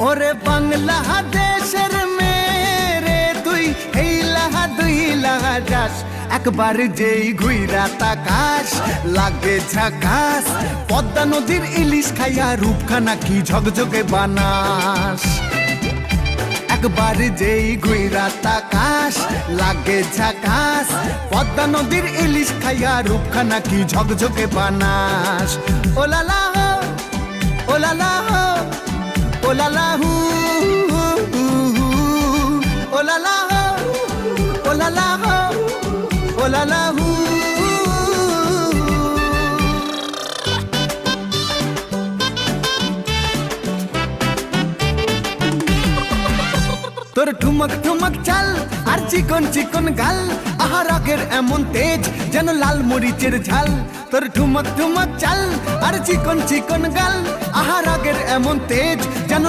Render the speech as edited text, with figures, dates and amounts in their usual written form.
ওরে বাংলাদেশের মেরে তুই এই লাহা দুই লাহা যাস, একবার যেই ঘুইরা তাকাস লাগে ঝাকাস। পদ্মা নদীর ইলিশ খাইয়া রূপখানা কি ঝকঝকে বানাস, একবার যেই ঘুইরা তাকাস লাগে ঝাকাস। পদ্মা নদীর ইলিশ খাইয়া রূপখানা কি ঝকঝকে বানাস। ওলালা হো ওলালা হো ওলালা হু ওলালা হো ওলালা হো ওলালা হু। তোর ঠুমক ঠুমক চাল আর চিকন চিকন গাল, আহার আগের এমন তেজ যেন লাল মরিচের ঝাল। তোর ঠুমক ঠুমক চাল আর চিকন চিকন গাল, আহার আগের এমন তেজ যেন